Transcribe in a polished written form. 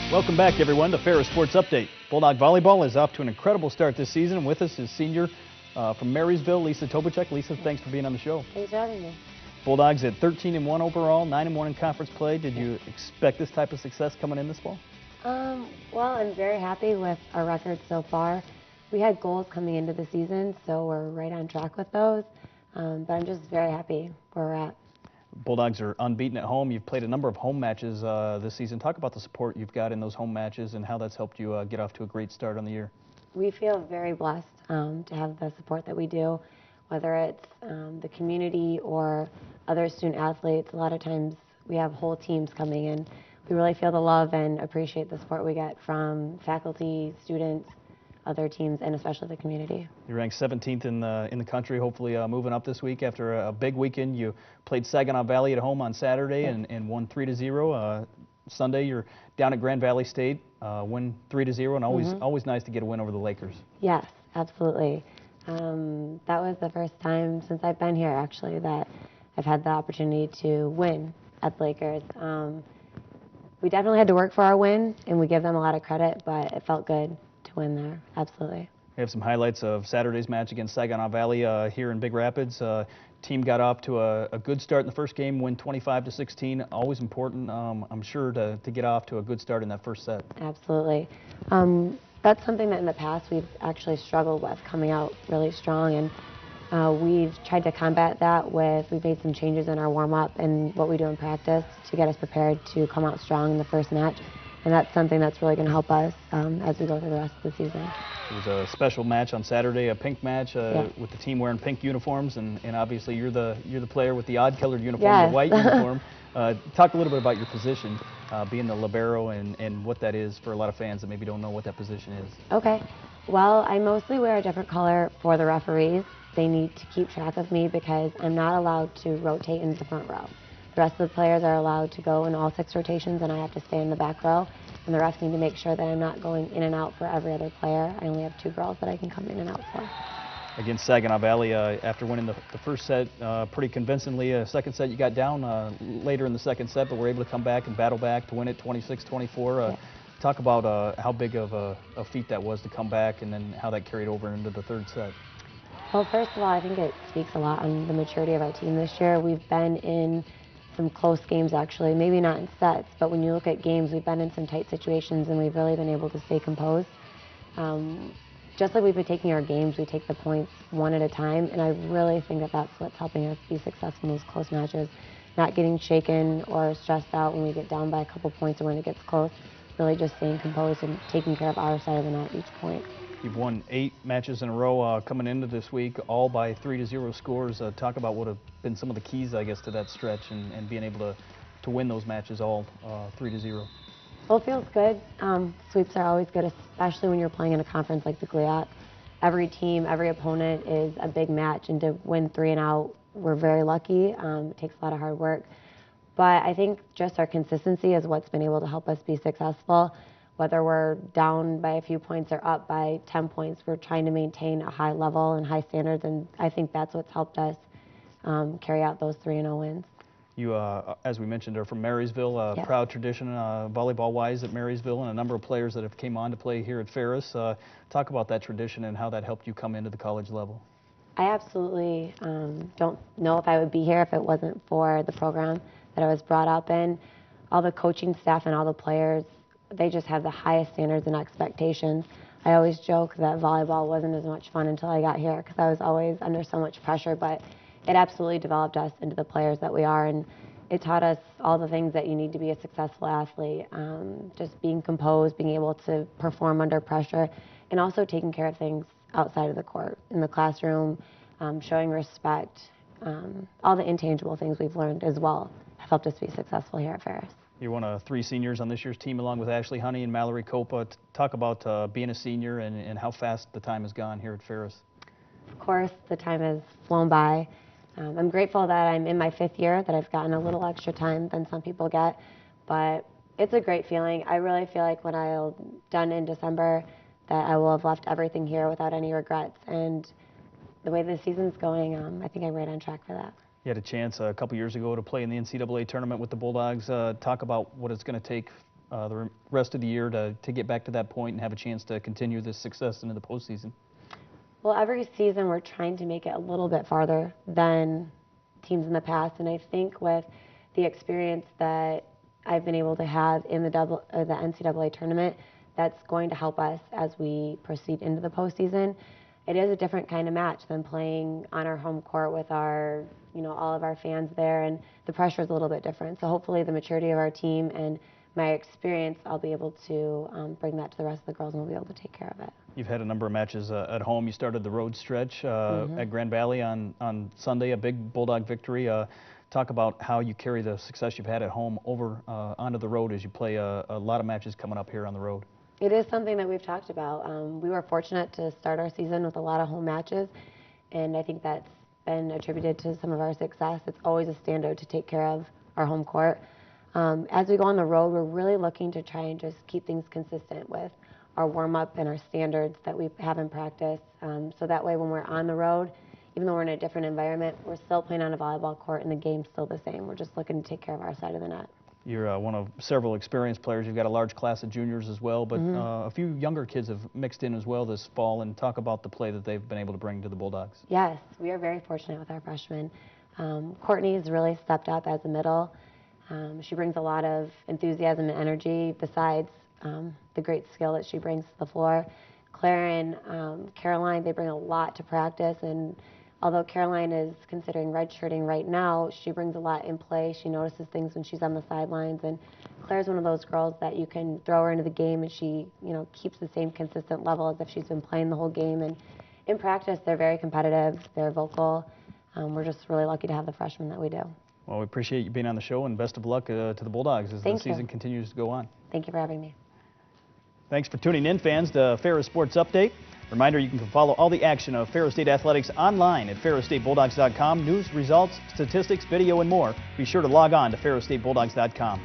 Welcome back, everyone, to Ferris Sports Update. Bulldog Volleyball is off to an incredible start this season. With us is senior from Marysville, Lisa Tobiczyk. Lisa, thanks for being on the show. Thanks for having me. Bulldogs at 13-1 overall, 9-1 in conference play. Did you expect this type of success coming in this fall? Well, I'm very happy with our record so far. We had goals coming into the season, so we're right on track with those. But I'm just very happy where we're at. Bulldogs are unbeaten at home. You've played a number of home matches this season. Talk about the support you've got in those home matches and how that's helped you get off to a great start on the year. We feel very blessed to have the support that we do, whether it's the community or other student athletes. A lot of times we have whole teams coming in. We really feel the love and appreciate the support we get from faculty, students, other teams, and especially the community. You're ranked 17th in the country, hopefully moving up this week after a big weekend. You played Saginaw Valley at home on Saturday and won 3-0. Sunday you're down at Grand Valley State, win 3-0, and always nice to get a win over the Lakers. Yes, absolutely. That was the first time since I've been here, actually, that I've had the opportunity to win at the Lakers. We definitely had to work for our win, and we give them a lot of credit, but it felt good to win there, absolutely. We have some highlights of Saturday's match against Saginaw Valley here in Big Rapids. Team got off to a good start in the first game, win 25-16. Always important, I'm sure, to get off to a good start in that first set. Absolutely. That's something that in the past we've actually struggled with, coming out really strong, and we've tried to combat that we've made some changes in our warm-up and what we do in practice to get us prepared to come out strong in the first match. And that's something that's really going to help us as we go through the rest of the season. It was a special match on Saturday, a pink match with the team wearing pink uniforms, and obviously you're the player with the odd-colored uniform, the white uniform. Talk a little bit about your position, being the libero, and what that is for a lot of fans that maybe don't know what that position is. Okay. Well, I mostly wear a different color for the referees. They need to keep track of me because I'm not allowed to rotate into the front row. The rest of the players are allowed to go in all 6 rotations, and I have to stay in the back row. And the refs need to make sure that I'm not going in and out for every other player. I only have 2 girls that I can come in and out for. Against Saginaw Valley, after winning the first set pretty convincingly, second set you got down later in the second set, but were able to come back and battle back to win it 26-24. Talk about how big of a feat that was to come back, and then how that carried over into the third set. Well, first of all, I think it speaks a lot on the maturity of our team this year. We've been in some close games, actually, maybe not in sets, but when you look at games, we've been in some tight situations, and we've really been able to stay composed. Just like we've been taking our games, we take the points one at a time, and I really think that that's what's helping us be successful in those close matches. Not getting shaken or stressed out when we get down by a couple points or when it gets close, really just staying composed and taking care of our side of the net each point. You've won 8 matches in a row coming into this week, all by 3-0 scores. Talk about what have been some of the keys, I guess, to that stretch and being able to win those matches all 3-0. Well, it feels good. Sweeps are always good, especially when you're playing in a conference like the GLIAC. Every team, every opponent is a big match, and to win 3 and out, we're very lucky. It takes a lot of hard work. But I think just our consistency is what's been able to help us be successful. Whether we're down by a few points or up by 10 points, we're trying to maintain a high level and high standards, and I think that's what's helped us carry out those 3-0 wins. You, as we mentioned, are from Marysville, proud tradition volleyball-wise at Marysville, and a number of players that have came on to play here at Ferris. Talk about that tradition and how that helped you come into the college level. I absolutely don't know if I would be here if it wasn't for the program that I was brought up in. All the coaching staff and all the players, they just have the highest standards and expectations. I always joke that volleyball wasn't as much fun until I got here because I was always under so much pressure, but it absolutely developed us into the players that we are, and it taught us all the things that you need to be a successful athlete. Just being composed, being able to perform under pressure, and also taking care of things outside of the court, in the classroom, showing respect. All the intangible things we've learned as well have helped us be successful here at Ferris. You're one of 3 seniors on this year's team, along with Ashley Honey and Mallory Copa. Talk about being a senior and how fast the time has gone here at Ferris. Of course, the time has flown by. I'm grateful that I'm in my 5th year, that I've gotten a little extra time than some people get, but it's a great feeling. I really feel like when I'm done in December that I will have left everything here without any regrets, and the way the season's going, I think I'm right on track for that. You had a chance a couple years ago to play in the NCAA tournament with the Bulldogs. Talk about what it's going to take the rest of the year to get back to that point and have a chance to continue this success into the postseason? Well, every season we're trying to make it a little bit farther than teams in the past, and I think with the experience that I've been able to have in the NCAA tournament, that's going to help us as we proceed into the postseason. It is a different kind of match than playing on our home court with our, all of our fans there, and the pressure is a little bit different. So hopefully the maturity of our team and my experience, I'll be able to bring that to the rest of the girls, and we'll be able to take care of it. You've had a number of matches at home. You started the road stretch at Grand Valley on Sunday, a big Bulldog victory. Talk about how you carry the success you've had at home over onto the road as you play a lot of matches coming up here on the road. It is something that we've talked about. We were fortunate to start our season with a lot of home matches, and I think that's been attributed to some of our success. It's always a standout to take care of our home court. As we go on the road, we're really looking to try and just keep things consistent with our warm-up and our standards that we have in practice. So that way when we're on the road, even though we're in a different environment, we're still playing on a volleyball court and the game's still the same. We're just looking to take care of our side of the net. You're one of several experienced players. You've got a large class of juniors as well, but a few younger kids have mixed in as well this fall, and talk about the play that they've been able to bring to the Bulldogs. Yes, we are very fortunate with our freshmen. Courtney's really stepped up as a middle. She brings a lot of enthusiasm and energy besides the great skill that she brings to the floor. Claire and Caroline, they bring a lot to practice, and although Caroline is considering redshirting right now, she brings a lot in play. She notices things when she's on the sidelines, and Claire's one of those girls that you can throw her into the game and she keeps the same consistent level as if she's been playing the whole game. And in practice, they're very competitive, they're vocal. We're just really lucky to have the freshmen that we do. Well, we appreciate you being on the show, and best of luck to the Bulldogs as the season continues to go on. Thank you for having me. Thanks for tuning in, fans, to Ferris Sports Update. Reminder, you can follow all the action of Ferris State Athletics online at ferrisstatebulldogs.com. News, results, statistics, video, and more. Be sure to log on to ferrisstatebulldogs.com.